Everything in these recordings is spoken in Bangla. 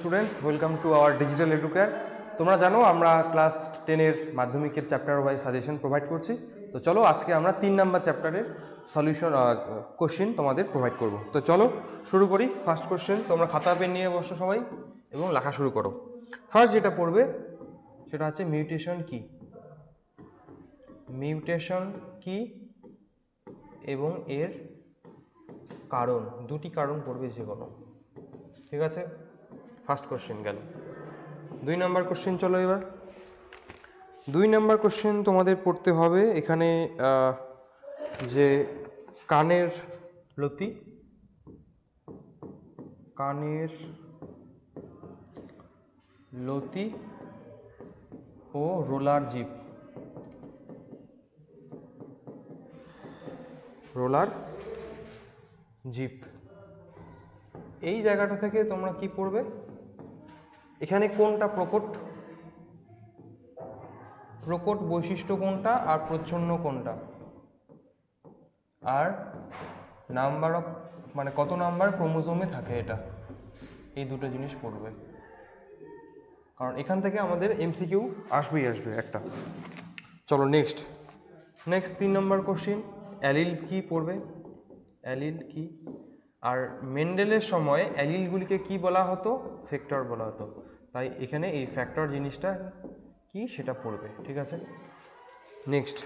Students, welcome to our digital educare. তোমরা জানো আমরা ক্লাস 10-এর মাধ্যমিকের চ্যাপ্টার ওয়াইজ সাজেশন প্রোভাইড করছি। তো চলো আজকে আমরা 3 নাম্বার চ্যাপ্টারের সলিউশন কোশ্চেন তোমাদের প্রোভাইড করব। তো চলো শুরু করি। ফার্স্ট কোশ্চেন, তোমরা খাতা পেন নিয়ে বসো সবাই এবং লেখা শুরু করো। ফার্স্ট যেটা পড়বে সেটা হচ্ছে মিউটেশন কি। মিউটেশন কি এবং এর কারণ, দুটি কারণ পড়বে যে কোনো, ঠিক আছে? ফার্স্ট কোশ্চেন গেল। 2 নাম্বার কোশ্চেন চলো এবার। 2 নাম্বার কোশ্চেন তোমাদের পড়তে হবে এখানে যে কানের লতি, কানের লতি ও রোলার জিপ, রোলার জিপ, এই জায়গাটা থেকে তোমরা কি পড়বে, এখানে কোনটা প্রকট, প্রকট বৈশিষ্ট্য কোনটা আর প্রচ্ছন্ন কোনটা, আর নাম্বার অফ মানে কত নাম্বার ক্রোমোজোমে থাকে এটা, এই দুটো জিনিস পড়বে। কারণ এখান থেকে আমাদের এমসিকিউ আসবেই একটা। চলো নেক্সট 3 নম্বর কোশ্চিন, অ্যালিল কি পড়বে। অ্যালিল কি, আর মেন্ডেলের সময় অ্যালিলগুলিকে কি বলা হতো, ফ্যাক্টর বলা হতো। তাই এখানে এই ফ্যাক্টর জিনিসটা কি সেটা পড়বে, ঠিক আছে? নেক্সট,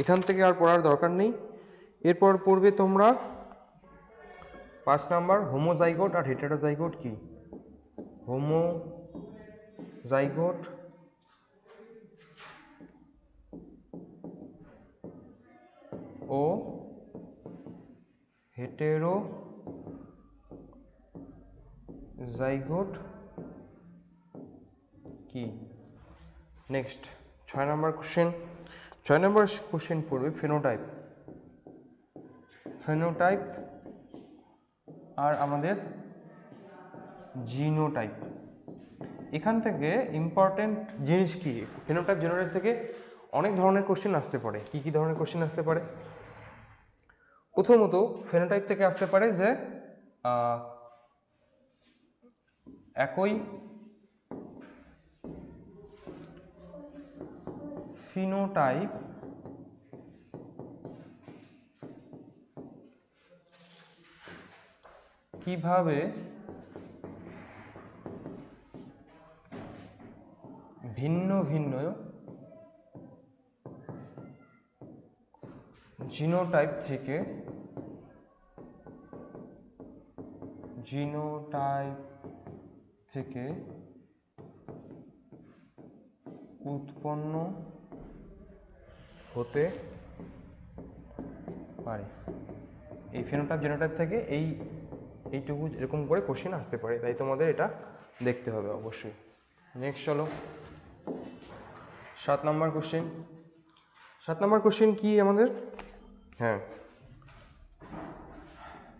এখান থেকে আর পড়ার দরকার নেই। এরপর পড়বে তোমরা 5 নাম্বার, হোমোজাইগোট আর হেটেরোজাইগোট কি। হোমোজাইগোট ও হেটেরোজাইগোট কি। নেক্সট 6 নম্বর কোশ্চেন। 6 নম্বর কোশ্চেন পড়বে ফেনোটাইপ। ফেনোটাইপ আর আমাদের জিনোটাইপ। এখান থেকে ইম্পর্টেন্ট জিনিস কি, ফেনোটাইপ জিনোটাইপ থেকে অনেক ধরনের কোশ্চেন আসতে পারে। কি কি ধরনের কোশ্চেন আসতে পারে? প্রথমত ফেনোটাইপ থেকে আসতে পারে যে একই ফিনোটাইপ কিভাবে ভিন্ন ভিন্ন জিনোটাইপ থেকে উৎপন্ন হতে পারে। এই ফেনোটাইপ জিনোটাইপ থেকে এইটুকু এরকম করে কোশ্চেন আসতে পারে, তাই তোমাদের এটা দেখতে হবে অবশ্যই। নেক্সট চলো 7 নম্বর কোশ্চেন। 7 নম্বর কোশ্চেন কি আমাদের, হ্যাঁ,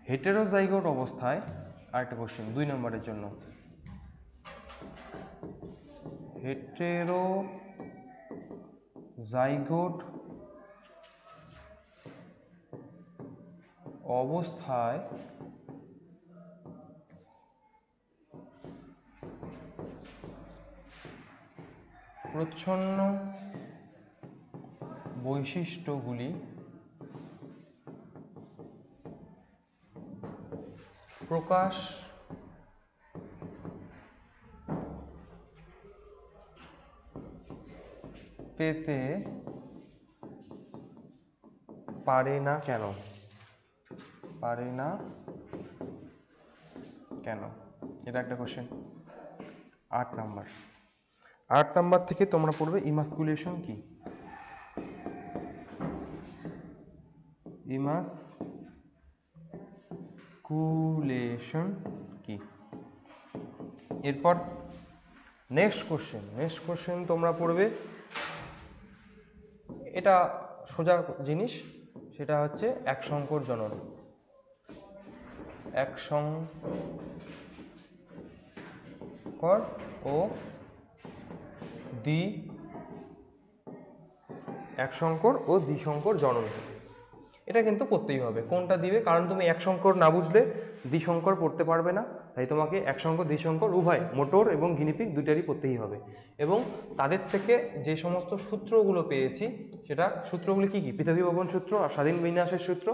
হেটেরোজাইগোট অবস্থায় আরেকটা কোশ্চেন 2 নম্বরের জন্য। হেটেরোজাইগোট অবস্থায় প্রচ্ছন্ন বৈশিষ্ট্যগুলি প্রকাশ পেতে পারে না কেন, এটা একটা কোশ্চেন। 8 নাম্বার থেকে তোমরা পড়বে ইমাস্কুলেশন কি। ইমাস্কুলেশন কি। এরপর নেক্সট কোশ্চেন তোমরা পড়বে, এটা সোজা জিনিস, সেটা হচ্ছে এক সংকর জনন। এক সংকর ও দ্বিসংকর জনন। এটা কিন্তু পড়তেই হবে, কোনটা দিবে, কারণ তুমি এক সংকর না বুঝলে দ্বিসংকর পড়তে পারবে না। তাই তোমাকে একসঙ্কর দ্বিসংকর উভয় মোটর এবং গিনিপিগ দুইটারই পড়তেই হবে। এবং তাদের থেকে যে সমস্ত সূত্রগুলো পেয়েছি সেটা সূত্রগুলি কী কী, পৃথকীভবন সূত্র আর স্বাধীন বিন্যাসের সূত্র,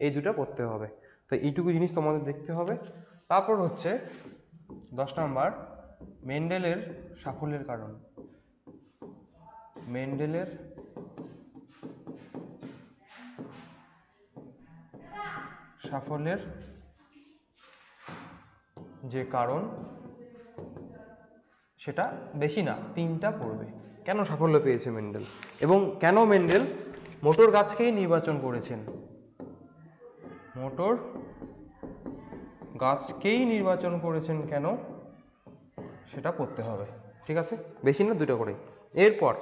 এই দুটো পড়তে হবে। তো এইটুকু জিনিস তোমাদের দেখতে হবে। তারপর হচ্ছে 10 নম্বর, মেন্ডেলের সাফল্যের কারণ। মেন্ডেলের সাফল্যের যে কারণ সেটা বেশি না, 3টা পড়বে। কেন সাফল্য পেয়েছে মেন্ডেল এবং কেন মেন্ডেল মোটর গাছকেই নির্বাচন করেছেন, মোটর গাছকেই নির্বাচন করেছেন কেন, সেটা পড়তে হবে। ঠিক আছে, বেশি না, 2টা করে। এরপর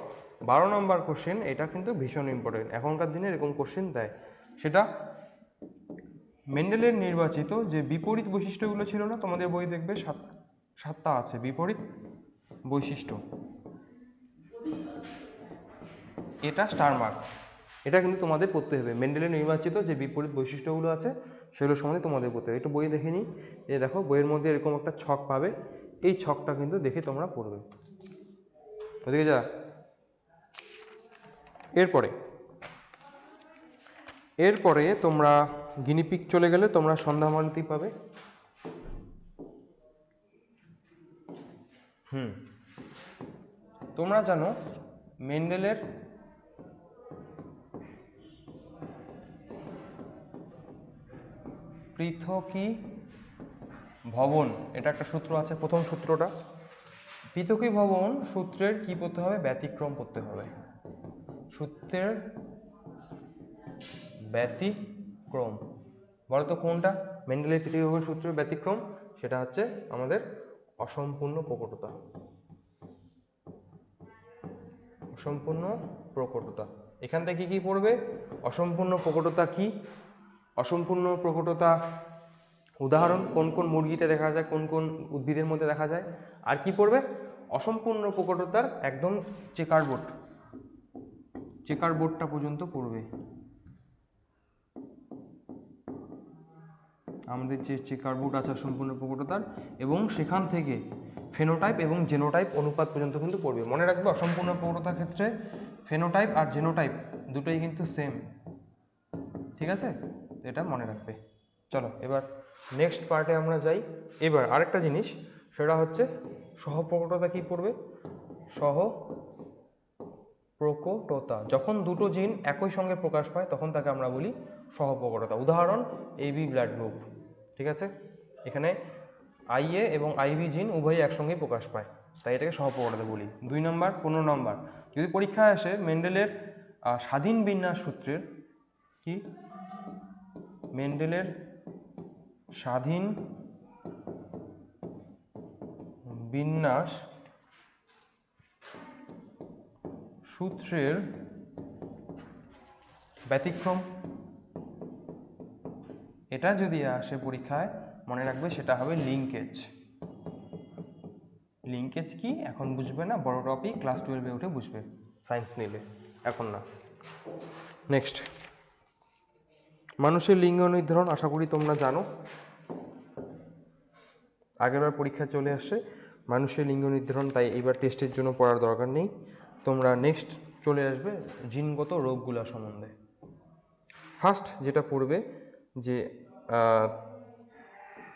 12 নম্বর কোশ্চেন, এটা কিন্তু ভীষণ ইম্পর্টেন্ট, এখনকার দিনে এরকম কোশ্চেন দেয়। সেটা মেন্ডেলের নির্বাচিত যে বিপরীত বৈশিষ্ট্যগুলো ছিল না, তোমাদের বই দেখবে 7টা আছে বিপরীত বৈশিষ্ট্য, এটা স্টার মার্ক, এটা কিন্তু তোমাদের পড়তে হবে। মেন্ডেলের নির্বাচিত যে বিপরীত বৈশিষ্ট্যগুলো আছে সেগুলো সম্বন্ধে তোমাদের পড়তে হবে। একটু বই দেখে নিই। এই দেখো, বইয়ের মধ্যে এরকম একটা ছক পাবে, এই ছকটা কিন্তু দেখে তোমরা পড়বে। ওদিকে যা। এরপরে তোমরা গিনিপিগ চলে গেলে তোমরা সন্ধ্যামালতি পাবে। তোমরা জানো মেন্ডেলের পৃথকীভবন, এটা একটা সূত্র আছে, প্রথম সূত্রটা। পৃথকীভবন সূত্রের কি পড়তে হবে, ব্যতিক্রম পড়তে হবে। সূত্রের ব্যতিক্রম, বলতো কোনটা মেন্ডেলের পৃথকীভবন সূত্রের ব্যতিক্রম? সেটা হচ্ছে আমাদের অসম্পূর্ণ প্রকটতা। অসম্পূর্ণ প্রকটতা, এখান থেকে কি পড়বে? অসম্পূর্ণ প্রকটতা কি, অসম্পূর্ণ প্রকটতা উদাহরণ কোন কোন মুরগিতে দেখা যায়, কোন কোন উদ্ভিদের মধ্যে দেখা যায়। আর কি পড়বে? অসম্পূর্ণ প্রকটতার একদম চেকার বোর্ডটা পর্যন্ত পড়বে। আমাদের যে চেকার বোর্ড আছে অসম্পূর্ণ প্রকটতার, এবং সেখান থেকে ফেনোটাইপ এবং জেনোটাইপ অনুপাত পর্যন্ত কিন্তু পড়বে। মনে রাখবে অসম্পূর্ণ প্রকটতার ক্ষেত্রে ফেনোটাইপ আর জেনোটাইপ দুটোই কিন্তু সেম। ঠিক আছে, এটা মনে রাখবে। চলো এবার নেক্সট পার্টে আমরা যাই। এবার আরেকটা জিনিস, সেটা হচ্ছে সহপ্রকটতা কি পড়বে? সহপ্রকটতা, যখন দুটো জিন একই সঙ্গে প্রকাশ পায় তখন তাকে আমরা বলি সহপ্রকটতা। উদাহরণ এবি ব্লাড গ্রুপ। ঠিক আছে, এখানে আইএ এবং আইভি জিন উভয়ই একসঙ্গেই প্রকাশ পায়, তাই এটাকে সহপ্রকটতা বলি। 2 নম্বর 15 নম্বর, যদি পরীক্ষায় আসে মেন্ডেলের স্বাধীন বিন্যাস সূত্রের কি, মেন্ডেলের স্বাধীন বিন্যাস সূত্রের ব্যতিক্রম, এটা যদি আসে পরীক্ষায় মনে রাখবে সেটা হবে লিঙ্কেজ। লিঙ্কেজ কি এখন বুঝবে না, বড় টপিক, ক্লাস 12-এ উঠে বুঝবে, সায়েন্স নিলে, এখন না। নেক্সট, মানুষের লিঙ্গ নির্ধারণ, আশা করি তোমরা জানো, আগেরবার পরীক্ষা চলে আসছে মানুষের লিঙ্গ নির্ধারণ, তাই এইবার টেস্টের জন্য পড়ার দরকার নেই। তোমরা নেক্সট চলে আসবে জিনগত রোগগুলো সম্বন্ধে। ফার্স্ট যেটা পড়বে যে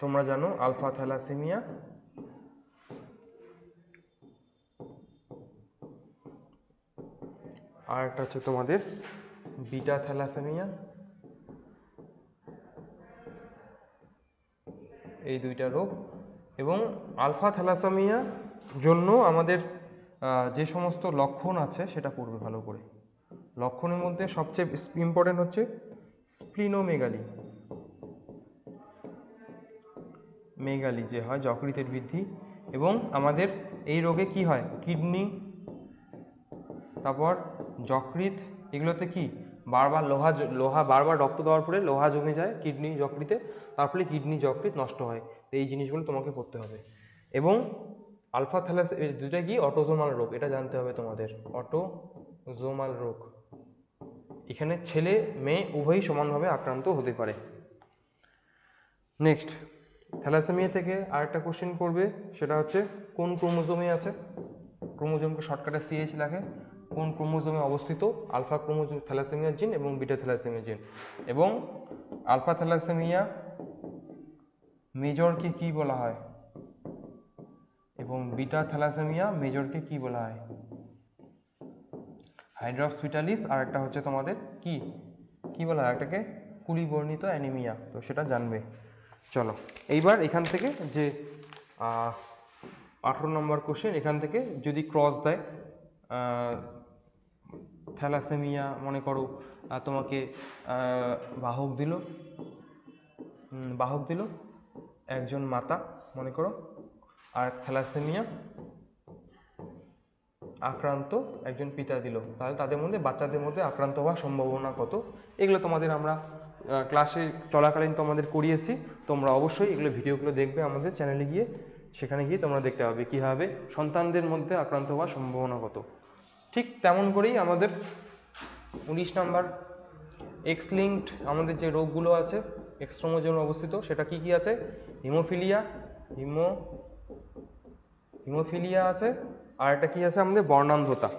তোমরা জানো আলফা থ্যালাসেমিয়া, আর একটা হচ্ছে তোমাদের বিটা থ্যালাসেমিয়া, এই 2টা রোগ। এবং আলফা থ্যালাসেমিয়া জন্য আমাদের যে সমস্ত লক্ষণ আছে সেটা পড়বে ভালো করে। লক্ষণের মধ্যে সবচেয়ে ইম্পর্টেন্ট হচ্ছে স্প্লিনোমেগালি, মেগালি যে হয় যকৃতের বৃদ্ধি, এবং আমাদের এই রোগে কি হয়, কিডনি, তারপর যকৃৎ, এগুলোতে কি বারবার লোহা বারবার রক্ত দেওয়ার পরে লোহা জমে যায় কিডনি যকৃতে, তার ফলে কিডনি যকৃৎ নষ্ট হয়। এই জিনিসগুলো তোমাকে পড়তে হবে। এবং আলফা থ্যালাস, এই 2টা কি অটোজোমাল রোগ, এটা জানতে হবে তোমাদের, অটোজোমাল রোগ। এখানে ছেলে মেয়ে উভয়ই সমানভাবে আক্রান্ত হতে পারে। নেক্সট, থ্যালাসেমিয়া থেকে আরেকটা কোশ্চেন করবে, সেটা হচ্ছে কোন ক্রোমোজোমে আছে। ক্রোমোজোমকে শর্টকাটে সিএইচ লেখে। কোন ক্রোমোজোমে অবস্থিত আলফা ক্রোমোজোম থ্যালাসেমিয়া জিন এবং বিটা থ্যালাসেমিয়া জিন, এবং আলফা থ্যালাসেমিয়া মেজরকে কি বলা হয় এবং বিটা থ্যালাসেমিয়া মেজরকে কি বলা হয়। হাইড্রোক্সিটালিস আর একটা হচ্ছে তোমাদের কি কি বলা হয়, একটাকে কুলিবর্ণিত অ্যানিমিয়া, তো সেটা জানবে। চলো এইবার এখান থেকে যে 18 নম্বর কোশ্চেন, এখান থেকে যদি ক্রস দেয় থ্যালাসেমিয়া, মনে করো তোমাকে বাহক দিল একজন মাতা মনে করো, আর থ্যালাসেমিয়া আক্রান্ত একজন পিতা দিল, তাহলে তাদের মধ্যে বাচ্চাদের মধ্যে আক্রান্ত হওয়ার সম্ভাবনা কত। এগুলো তোমাদের আমরা ক্লাসে চলাকালীন তোমাদের করিয়েছি, তোমরা অবশ্যই এগুলো ভিডিওগুলো দেখবে আমাদের চ্যানেলে গিয়ে, সেখানে গিয়ে তোমরা দেখতে পাবে কীভাবে সন্তানদের মধ্যে আক্রান্ত হওয়ার সম্ভাবনা কত। ঠিক তেমন করেই আমাদের 19 নম্বর এক্স লিঙ্কড আমাদের যে রোগগুলো আছে এক্স ক্রোমোজোমে অবস্থিত, সেটা কি কি আছে, হিমোফিলিয়া আছে, আর একটা কি আছে আমাদের বর্ণান্ধতা,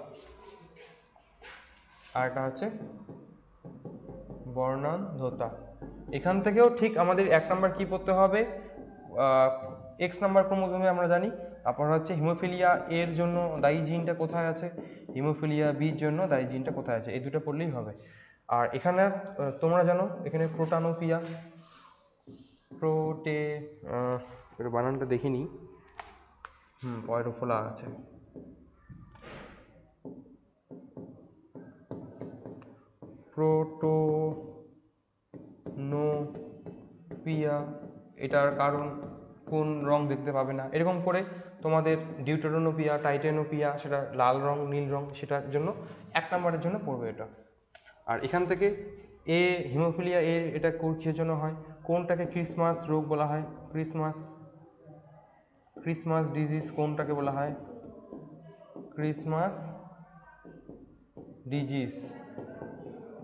আর একটা হচ্ছে বর্ণান্ধতা। এখান থেকেও ঠিক আমাদের 1 নম্বর কি পড়তে হবে, এক্স নাম্বার ক্রোমোজোমে আমরা জানি, তারপর হচ্ছে হিমোফিলিয়া এর জন্য দায়ী জিনটা কোথায় আছে, হিমোফিলিয়া বির জন্য দায়ী জিনটা কোথায় আছে, এই দুটো পড়লেই হবে। আর এখানে তোমরা জানো এখানে প্রোটানোপিয়া এর বানানটা দেখে নিই, পয়রোফোলা আছে, প্রোটোনোপিয়া, এটার কারণ কোন রং দেখতে পাবে না, এরকম করে তোমাদের ডিউটেরোনোপিয়া, টাইটেনোপিয়া, সেটা লাল রং নীল রং, সেটার জন্য 1 নম্বরের জন্য পড়বে এটা। আর এখান থেকে হিমোফিলিয়া এটা কিসের জন্য হয়, কোনটাকে ক্রিসমাস রোগ বলা হয়, ক্রিসমাস ডিজিজ কোনটাকে বলা হয়, ক্রিসমাস ডিজিজ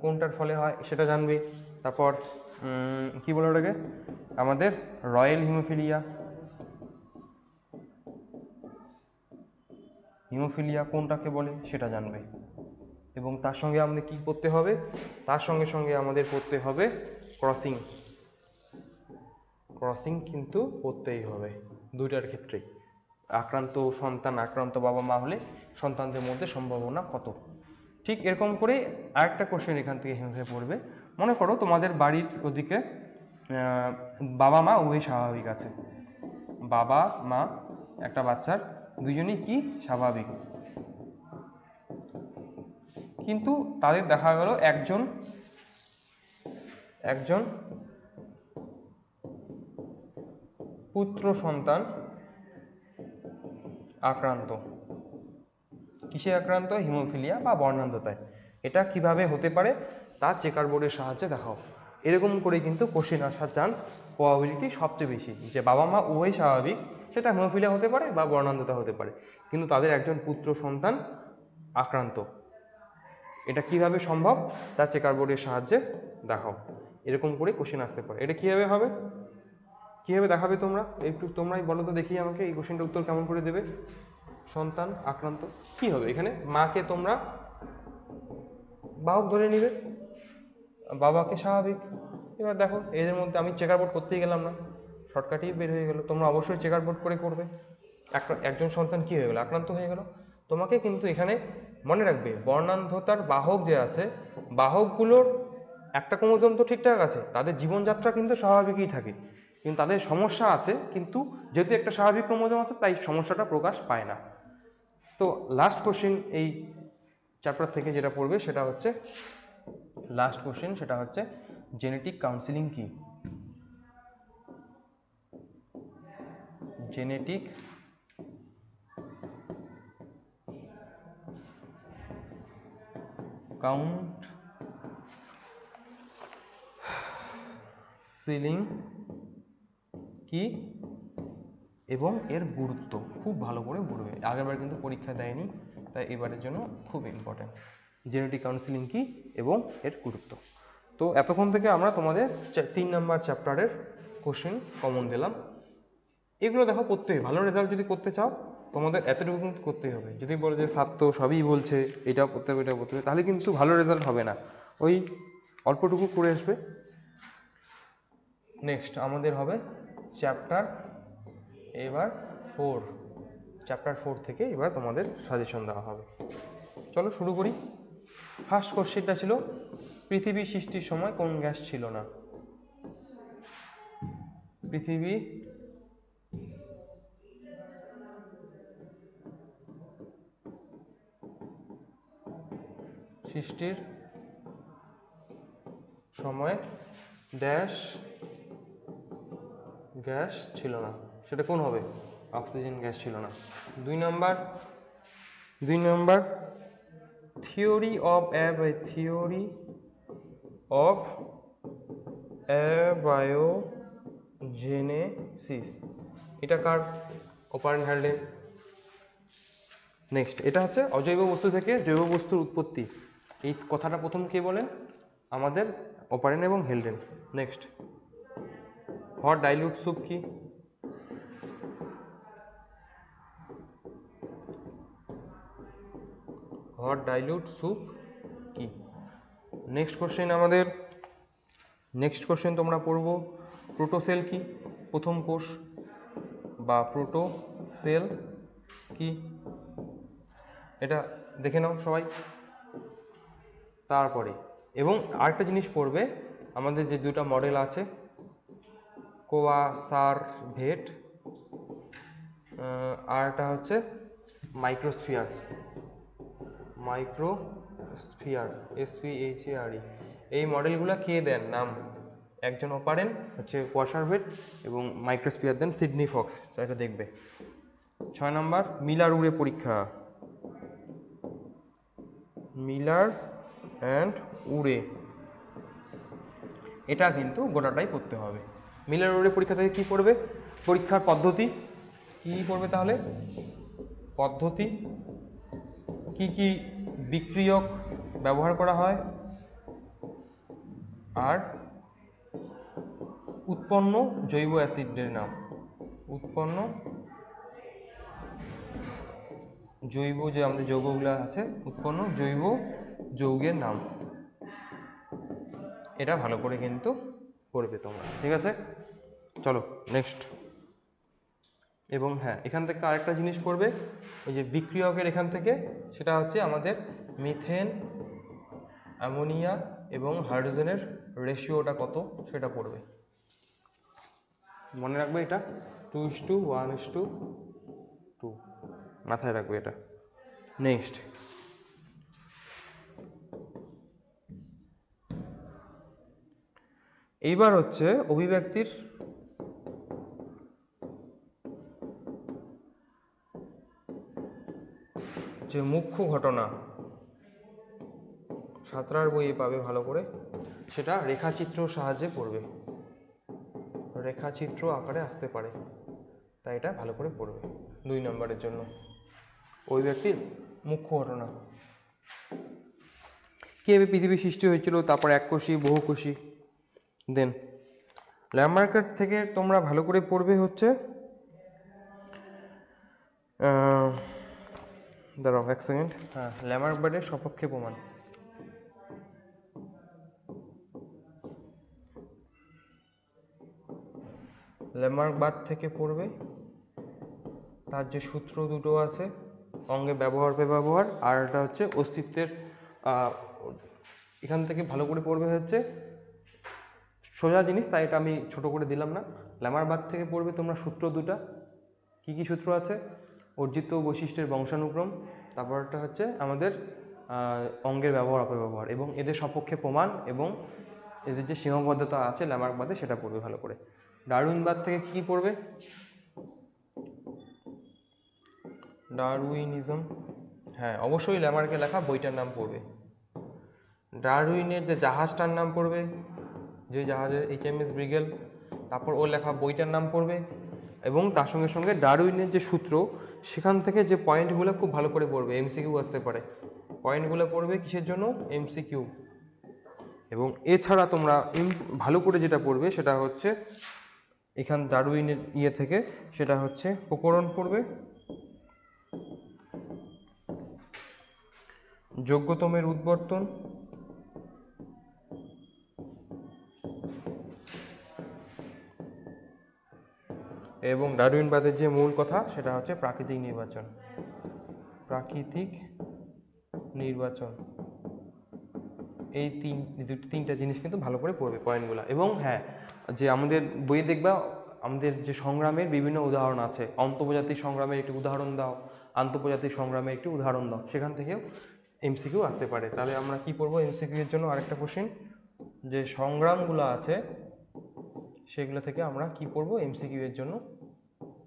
কোনটার ফলে হয় সেটা জানবে। তারপর কি বলে ওটাকে আমাদের রয়্যাল হিমোফিলিয়া কোনটাকে বলে সেটা জানবে। এবং তার সঙ্গে আমাদের কি করতে হবে, তার সঙ্গে সঙ্গে আমাদের পড়তে হবে ক্রসিং কিন্তু করতেই হবে দুইটার ক্ষেত্রেই। আক্রান্ত বাবা মা হলে সন্তানদের মধ্যে সম্ভাবনা কত। ঠিক এরকম করে আরেকটা কোশ্চেন এখান থেকে পড়বে, মনে করো তোমাদের বাড়ির ওদিকে বাবা মা উভয় স্বাভাবিক আছে, বাবা মা একটা বাচ্চার দুজনই কি স্বাভাবিক, কিন্তু তাদের দেখা গেল একজন পুত্র সন্তান আক্রান্ত, কিসে আক্রান্ত, হিমোফিলিয়া বা বর্ণান্ধতায়। এটা কিভাবে হতে পারে তা চেকার বোর্ডের সাহায্যে দেখাও। এরকম করে কিন্তু কোশ্চেন আসার চান্স প্রবাবিলিটি সবচেয়ে বেশি, যে বাবা মা উভয় স্বাভাবিক, সেটা হিমোফিলিয়া হতে পারে বা বর্ণান্ধতা হতে পারে, কিন্তু তাদের একজন পুত্র সন্তান আক্রান্ত। এটা কিভাবে সম্ভব তা চেকার বোর্ডের সাহায্যে দেখাও। এরকম করে কোশ্চেন আসতে পারে। এটা কীভাবে হবে, কীভাবে দেখাবে তোমরা একটু তোমরাই বলো তো দেখি আমাকে, এই কোশ্চেনটার উত্তর কেমন করে দেবে। সন্তান আক্রান্ত কি হবে, এখানে মাকে তোমরা বাহক ধরে নিবে, বাবাকে স্বাভাবিক। এবার দেখো এদের মধ্যে আমি চেকার বোর্ড করতেই গেলাম না, শর্টকাটেই বের হয়ে গেল। তোমরা অবশ্যই চেকার বোর্ড করে করবে। একজন সন্তান কি হয়ে গেল, আক্রান্ত হয়ে গেল। তোমাকে কিন্তু এখানে মনে রাখবে বর্ণান্ধতার বাহক যে আছে, বাহকগুলোর একটা ক্রোমোজোম তো ঠিকঠাক আছে, তাদের জীবনযাত্রা কিন্তু স্বাভাবিকই থাকে, কিন্তু তাদের সমস্যা আছে, কিন্তু যেহেতু একটা স্বাভাবিক ক্রোমোজোম আছে তাই সমস্যাটা প্রকাশ পায় না। তো লাস্ট কোশ্চেন এই চ্যাপ্টার থেকে যেটা পড়বে সেটা হচ্ছে লাস্ট কোশ্চেন, সেটা হচ্ছে জেনেটিক কাউন্সিলিং কি। জেনেটিক কাউন্সিলিং কি এবং এর গুরুত্ব খুব ভালো করে পড়বে। আগেরবার কিন্তু পরীক্ষা দেয়নি, তাই এবারের জন্য খুব ইম্পর্ট্যান্ট জেনেটিক কাউন্সিলিং কি এবং এর গুরুত্ব। তো এতক্ষণ থেকে আমরা তোমাদের 3 নম্বর চ্যাপ্টারের কোশ্চেন কমন দিলাম। এগুলো দেখো করতে হবে, ভালো রেজাল্ট যদি করতে চাও তোমাদের এতটুকু কিন্তু করতেই হবে। যদি বলে যে স্যার তো সবই বলছে এটাও করতে হবে এটাও করতে হবে, তাহলে কিন্তু ভালো রেজাল্ট হবে না, ওই অল্পটুকু করে আসবে। নেক্সট আমাদের হবে চ্যাপ্টার এবার 4, চ্যাপ্টার 4 থেকে এবার তোমাদের সাজেশন দেওয়া হবে। চলো শুরু করি। ফার্স্ট কোশ্চেনটা ছিল পৃথিবী সৃষ্টির সময় কোন গ্যাস ছিল না? পৃথিবী সৃষ্টির সময় ড্যাশ গ্যাস ছিল না, সেটা কোন হবে? অক্সিজেন গ্যাস ছিল না। 2 নাম্বার থিওরি অফ অ্যাবায়োজেনেসিস, এটা কার? Operant Haldane. নেক্সট এটা হচ্ছে অজৈব বস্তু থেকে জৈব বস্তুর উৎপত্তি, এই কথাটা প্রথম কে বলেন? আমাদের অপারেন্ট এবং হেলডেন। নেক্সট হট ডাইলিউট স্যুপ কি? হট ডাইলিউট স্যুপ কি? নেক্সট কোশ্চেন তোমরা পড়বো প্রোটোসেল কি? প্রথম কোষ বা প্রোটোসেল কি? এটা দেখে নাও সবাই। তারপরে এবং আরেকটা জিনিস পড়বে, আমাদের যে দুটো মডেল আছে কোয়াসারভেট, আর একটা হচ্ছে মাইক্রোস্ফিয়ার, SPHARE, এই মডেলগুলো কে দেন নাম? একজন অপারেন হচ্ছে কোয়াসারভেট এবং মাইক্রোস্ফিয়ার দেন সিডনি ফক্স, এটা দেখবে। 6 নম্বর মিলার উরে পরীক্ষা, মিলার অ্যান্ড উরে, এটা কিন্তু গোটাটাই পড়তে হবে। মিলার উরে পরীক্ষা থেকে কী পড়বে? পরীক্ষার পদ্ধতি কী পড়বে তাহলে? পদ্ধতি কি কি বিক্রিয়ক ব্যবহার করা হয়, আর উৎপন্ন জৈব অ্যাসিডের নাম, উৎপন্ন জৈব যে আমাদের যৌগগুলো আছে, উৎপন্ন জৈব যৌগের নাম, এটা ভালো করে কিন্তু পড়বে তোমরা, ঠিক আছে? চলো নেক্সট। এবং হ্যাঁ, এখান থেকে আরেকটা জিনিস পড়বে, ওই যে বিক্রিয়কের এখান থেকে, সেটা হচ্ছে আমাদের মিথেন, অ্যামোনিয়া এবং হাইড্রোজেনের রেশিওটা কত সেটা পড়বে, মনে রাখবে এটা 2:1:2, মাথায় রাখবে এটা। নেক্সট এইবার হচ্ছে অভিব্যক্তির যে মুখ্য ঘটনা, সাঁতরার বইয়ে পাবে ভালো করে, সেটা রেখাচিত্র সাহায্যে পড়বে, রেখাচিত্র আকারে আসতে পারে, তাই এটা ভালো করে পড়বে 2 নম্বরের জন্য। ওই ব্যক্তির মুখ্য ঘটনা কীভাবে পৃথিবী সৃষ্টি হয়েছিল, তারপর এককোষী বহুকোষী। দেন ল্যামার্কার থেকে তোমরা ভালো করে পড়বে হচ্ছে, দাঁড়াও 1 সেকেন্ড, হ্যাঁ, ল্যামার্কবার্ডের সপক্ষে প্রমাণ, ল্যামার্কবার্ড থেকে পড়বে, তার যে সূত্র দুটো আছে, অঙ্গে ব্যবহার ব্যবহার, আর একটা হচ্ছে অস্তিত্বের, এখান থেকে ভালো করে পড়বে হচ্ছে সোজা জিনিস, তাই এটা আমি ছোট করে দিলাম না। ল্যামার্কবার্ড থেকে পড়বে তোমরা সূত্র দুটা, কি কি সূত্র আছে? অর্জিত বৈশিষ্ট্যের বংশানুক্রম, তারপরটা হচ্ছে আমাদের অঙ্গের ব্যবহার অপব্যবহার এবং এদের সপক্ষে প্রমাণ এবং এদের যে সীমাবদ্ধতা আছে ল্যামার্কবাদে, সেটা পড়বে ভালো করে। ডারউইনবাদ থেকে কি পড়বে? ডারউইনিজম, হ্যাঁ অবশ্যই ল্যামার্কে লেখা বইটার নাম পড়বে। ডারউইনের যে জাহাজটার নাম পড়বে, যে জাহাজের HMS ব্রিগেল, তারপর ও লেখা বইটার নাম পড়বে, এবং তার সঙ্গে সঙ্গে ডারউইনের যে সূত্র, সেখান থেকে যে পয়েন্টগুলো খুব ভালো করে পড়বে, MCQ আসতে পারে, পয়েন্টগুলো পড়বে কিসের জন্য? MCQ। এবং এছাড়া তোমরা ভালো করে যেটা পড়বে সেটা হচ্ছে এখান ডারউইনের ইয়ে থেকে সেটা হচ্ছে প্রকরণ পড়বে। যোগ্যতমের উদ্বর্তন, এবং ডারউইনবাদের যে মূল কথা সেটা হচ্ছে প্রাকৃতিক নির্বাচন। প্রাকৃতিক নির্বাচন, এই তিনটা জিনিস কিন্তু ভালো করে পড়বে পয়েন্টগুলো। এবং হ্যাঁ, যে আমাদের বইয়ে দেখবা আমাদের যে সংগ্রামের বিভিন্ন উদাহরণ আছে, অন্তর্জাতিক সংগ্রামের একটি উদাহরণ দাও, আন্তর্জাতিক সংগ্রামের একটি উদাহরণ দাও, সেখান থেকেও এমসিকিউ আসতে পারে। তাহলে আমরা কি পড়বো এমসিকিউ এর জন্য? আরেকটা কোশ্চেন, যে সংগ্রামগুলো আছে সেগুলো থেকে আমরা কি পড়বো এমসিকিউ এর জন্য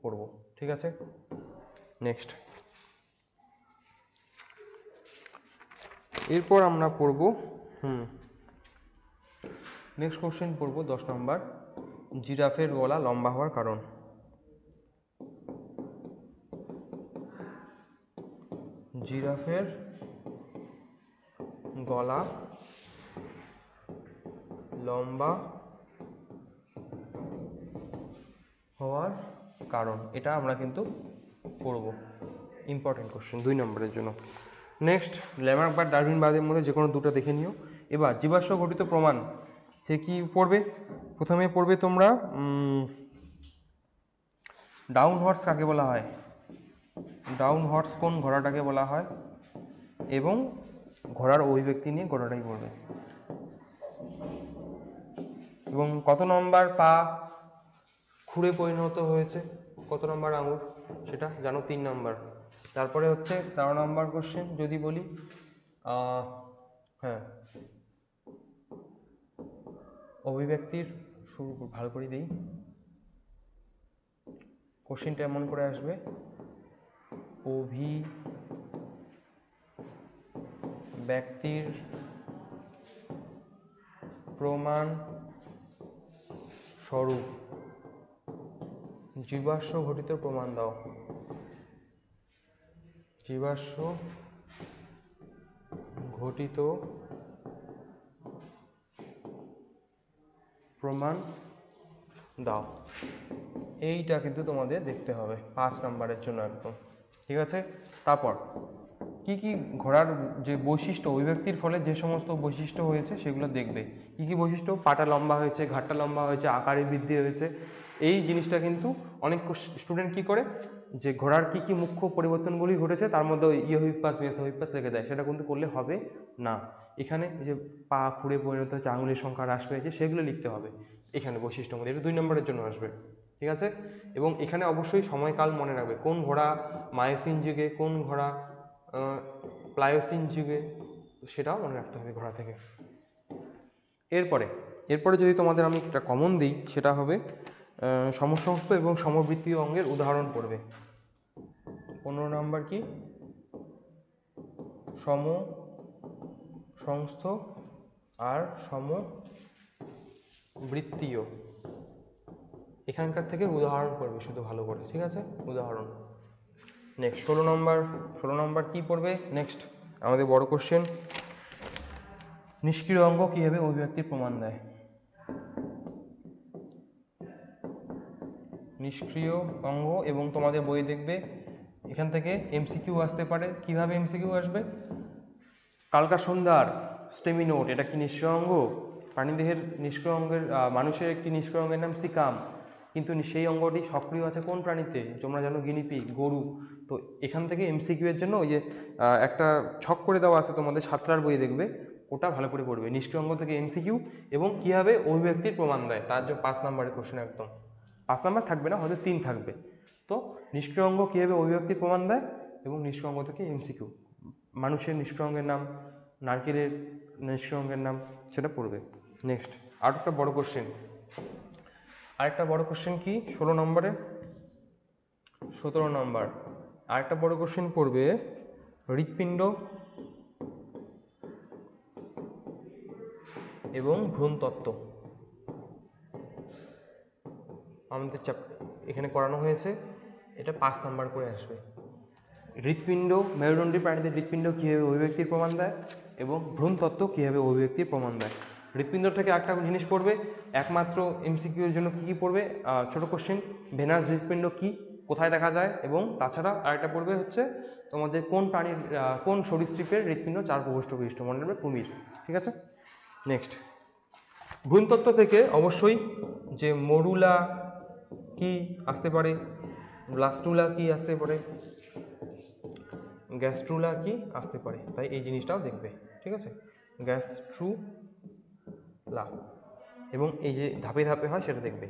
পড়বো। ঠিক আছে, নেক্সট। এরপর আমরা পড়বো নেক্সট কোশ্চেন পড়বো 10 নম্বর, জিরাফের গলা লম্বা হওয়ার কারণ। জিরাফের গলা লম্বা হওয়ার কারণ, এটা আমরা কিন্তু পড়ব, ইম্পর্টেন্ট কোশ্চেন 2 নম্বরের জন্য। নেক্সট, ল্যামার্ক বা ডারউইনবাদের মধ্যে যে কোনো দুটো দেখে নিও। এবার জীবাশ্ম ঘটিত প্রমাণ সে কি পড়বে? প্রথমে পড়বে তোমরা ডাউন হর্স কাকে বলা হয়, ডাউন হর্স কোন ঘোড়াটাকে বলা হয়, এবং ঘোড়ার অভিব্যক্তি নিয়ে ঘোড়াটাই পড়বে। এবং কত নম্বর পা খুঁড়ে পরিণত হয়েছে, কত নম্বর আঙুর সেটা জানো, 3 নম্বর। তারপরে হচ্ছে 13 নম্বর কোশ্চেন যদি বলি, হ্যাঁ অভিব্যক্তির শুরু ভালো করে দিই, কোশ্চেনটা এমন করে আসবে, অভিব্যক্তির প্রমাণ স্বরূপ জীবাশ্ম ঘটিত প্রমাণ দাও, জীবাশ্ম ঘটিত প্রমাণ দাও। এইটা কিন্তু তোমাদের দেখতে হবে 5 নম্বরের জন্য একদম। ঠিক আছে, তারপর কি কি ঘোড়ার যে বৈশিষ্ট্য, অভিব্যক্তির ফলে যে সমস্ত বৈশিষ্ট্য হয়েছে সেগুলো দেখবে। কি কি বৈশিষ্ট্য? পাটা লম্বা হয়েছে, ঘাটটা লম্বা হয়েছে, আকারে বৃদ্ধি হয়েছে। এই জিনিসটা কিন্তু অনেক স্টুডেন্ট কি করে, যে ঘোড়ার কি কি মুখ্য পরিবর্তনগুলি ঘটেছে তার মধ্যে ইয়োহিপাস মেসোহিপাস লিখে দেয়, সেটা কিন্তু করলে হবে না। এখানে যে পা খুঁড়ে পরিণত হচ্ছে, আঙুলের সংখ্যা হ্রাস পেয়েছে, সেগুলো লিখতে হবে এখানে বৈশিষ্ট্যের মধ্যে। এটা 2 নম্বরের জন্য আসবে। ঠিক আছে, এবং এখানে অবশ্যই সময়কাল মনে রাখবে, কোন ঘোড়া মায়োসিন যুগে, কোন ঘোড়া প্লায়োসিন যুগে, সেটাও মনে রাখতে হবে ঘোড়া থেকে। এরপরে যদি তোমাদের আমি একটা কমন দিই, সেটা হবে সমসংস্থ এবং সমবৃত্তীয় অঙ্গের উদাহরণ পড়বে। 15 নম্বর কি, সমসংস্থ আর সমবৃত্তীয়, এখানকার থেকে উদাহরণ পড়বে শুধু ভালো করে। ঠিক আছে, উদাহরণ। নেক্সট 16 নম্বর কি পড়বে? নেক্সট আমাদের বড় কোশ্চেন, নিষ্ক্রিয় অঙ্গ কীভাবে অভিব্যক্তির প্রমাণ দেয়। নিষ্ক্রিয় অঙ্গ, এবং তোমাদের বই দেখবে এখান থেকে এমসিকিউ আসতে পারে। কিভাবে এমসিকিউ আসবে? কালকা সন্ধ্যার স্টেমি নোট, এটা কি নিষ্ক্রিয় অঙ্গ? প্রাণীদেহের নিষ্ক্রিয় অঙ্গের, মানুষের একটি নিষ্ক্রিয় অঙ্গের নাম সিকাম, কিন্তু সেই অঙ্গটি সক্রিয় আছে কোন প্রাণীতে? তোমরা জানো গিনিপিগ, গরু। তো এখান থেকে এমসিকিউ এর জন্য ওই যে একটা ছক করে দেওয়া আছে তোমাদের সাতটার বই দেখবে, ওটা ভালো করে পড়বে। নিষ্ক্রিয় অঙ্গ থেকে এমসিকিউ, এবং কীভাবে অভিব্যক্তির প্রমাণ দেয়, তার জন্য 5 নম্বরের কোশ্চেন একদম। 5 নম্বর থাকবে না, হয়তো 3 থাকবে। তো নিষ্ক্রিয় অঙ্গ কীভাবে অভিব্যক্তির প্রমাণ দেয়, এবং নিষ্ক্রিয় অঙ্গ থেকে এমসিকিউ, মানুষের নিষ্ক্রিয় অঙ্গের নাম, নারকেলের নিষ্ক্রিয় অঙ্গের নাম, সেটা পড়বে। নেক্সট আরেকটা বড় কোশ্চেন, কি 16 নম্বরে, 17 নম্বর আরেকটা বড় কোশ্চেন পড়বে, হৃৎপিণ্ড এবং ভ্রূণতত্ত্ব। আমাদের এখানে করানো হয়েছে, এটা 5 নাম্বার করে আসবে। হৃৎপিণ্ড, মেরুদণ্ডী প্রাণীদের হৃৎপিণ্ড কীভাবে অভিব্যক্তির প্রমাণ দেয়, এবং ভ্রূণতত্ত্ব কীভাবে অভিব্যক্তির প্রমাণ দেয়। হৃৎপিণ্ড থেকে একটা জিনিস পড়বে, একমাত্র এমসিকিউ এর জন্য কী কী পড়বে, ছোট কোশ্চেন, ভেনাস হৃৎপিণ্ড কী, কোথায় দেখা যায়, এবং তাছাড়া আরেকটা পড়বে হচ্ছে তোমাদের কোন প্রাণীর কোন সরীসৃপের হৃৎপিণ্ড 4 প্রকোষ্ঠ বিশিষ্ট, মনে রাখবে কুমির। ঠিক আছে। নেক্সট, ভ্রূণতত্ত্ব থেকে অবশ্যই যে মরুলা কি আসতে পারে, ব্লাস্টুলা কি আসতে পারে, গ্যাস্ট্রুলা কি আসতে পারে, তাই এই জিনিসটাও দেখবে। ঠিক আছে, গ্যাস্ট্রুলা, এবং এই যে ধাপে ধাপে হয় সেটা দেখবে।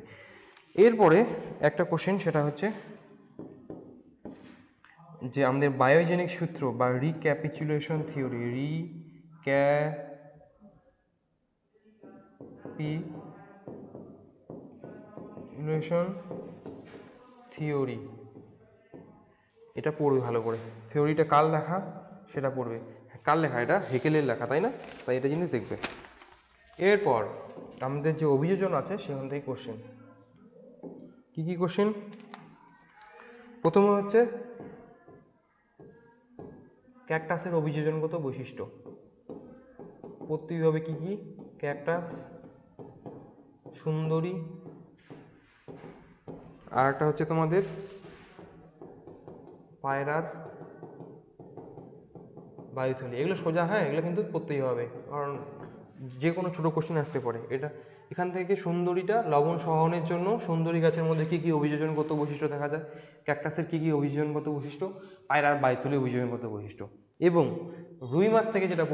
এরপরে একটা কোশ্চেন, সেটা হচ্ছে যে আমাদের বায়োজেনিক সূত্র বা রিক্যাপিচুলেশন থিওরি, রিক্যাপিচুলেশন থিওরি, এটা পড়বে ভালো করে। থিওরিটা কার লেখা সেটা পড়বে। কার লেখা? এটা হেকেলের লেখা, তাই না? তাই এটা জিনিস দেখবে। এরপর আমাদের যে অভিযোজন আছে সেখান থেকে কোশ্চেন, কী কী কোশ্চেন? প্রথমে হচ্ছে ক্যাকটাসের অভিযোজনগত বৈশিষ্ট্য পড়তেই হবে। কী কী? ক্যাকটাস, সুন্দরী, আর একটা হচ্ছে তোমাদের পায়রার বায়ুথলি। এগুলো সোজা, হ্যাঁ, এগুলো কিন্তু পড়তেই হবে, কারণ যে কোনো ছোটো কোশ্চেন আসতে পারে। এটা এখান থেকে সুন্দরীটা লবণ সহনের জন্য সুন্দরী গাছের মধ্যে কী কী অভিযোজনগত বৈশিষ্ট্য দেখা যায়, ক্যাকটাসের কী কী অভিযোজনগত বৈশিষ্ট্য, পায়রার বায়ুথলি অভিযোজনগত বৈশিষ্ট্য। এবং রুই মাছ থেকে যেটা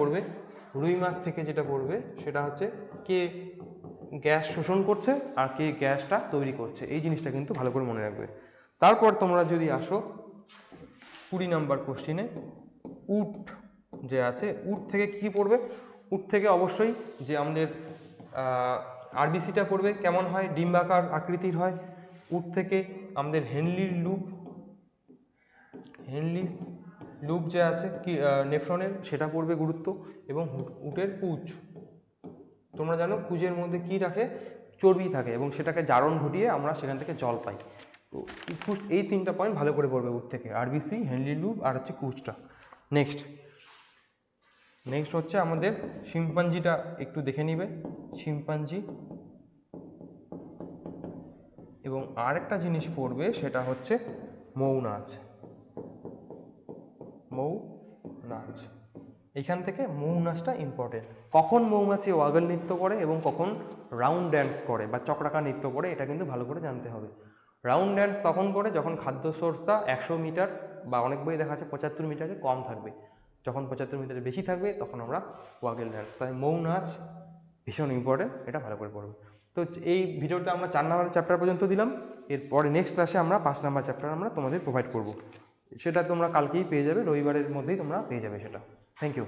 পড়বে, সেটা হচ্ছে কে গ্যাস শোষণ করছে আর কে গ্যাসটা তৈরি করছে, এই জিনিসটা কিন্তু ভালো করে মনে রাখবে। তারপর তোমরা যদি আসো 20 নম্বর কোশ্চেনে, উট যে আছে, উট থেকে কী পড়বে? উট থেকে অবশ্যই যে আমাদের আরবিসিটা পড়বে, কেমন হয়, ডিম্বাকার আকৃতির হয়। উট থেকে আমাদের হেনলির লুপ যে আছে কি নেফ্রনের, সেটা পড়বে গুরুত্ব। এবং উটের কুচ, তোমরা জানো কুচের মধ্যে কি রাখে? চর্বি থাকে, এবং সেটাকে জারণ ঘটিয়ে আমরা সেখান থেকে জল পাই। তো এই 3টা পয়েন্ট ভালো করে পড়বে উট থেকে, আরবিসি, হেনলি লুপ, আর হচ্ছে কুচটা। নেক্সট হচ্ছে আমাদের শিম্পাঞ্জিটা একটু দেখে নিবে, শিম্পাঞ্জি। এবং আরেকটা জিনিস পড়বে, সেটা হচ্ছে মৌনাচ। এখান থেকে মৌনাচটা ইম্পর্টেন্ট। কখন মৌমাছি ওয়াগল নৃত্য করে এবং কখন রাউন্ড ড্যান্স করে বা চক্রাকার নৃত্য করে, এটা কিন্তু ভালো করে জানতে হবে। রাউন্ড ড্যান্স তখন করে যখন খাদ্য সোর্সটা 100 মিটার বা অনেক বই দেখা যাচ্ছে 75 মিটারে কম থাকবে। যখন 75 মিটারে বেশি থাকবে তখন আমরা ওয়াগল ড্যান্স। তাই মৌনাচ ভীষণ ইম্পর্টেন্ট, এটা ভালো করে পড়বে। তো এই ভিডিওতে আমরা 4 নম্বর চ্যাপ্টার পর্যন্ত দিলাম। এরপরে নেক্সট ক্লাসে আমরা 5 নম্বর চ্যাপ্টার আমরা তোমাদের প্রোভাইড করব। সেটা তোমরা কালকেই পেয়ে যাবে, রবিবারের মধ্যেই তোমরা পেয়ে যাবে সেটা। Thank you.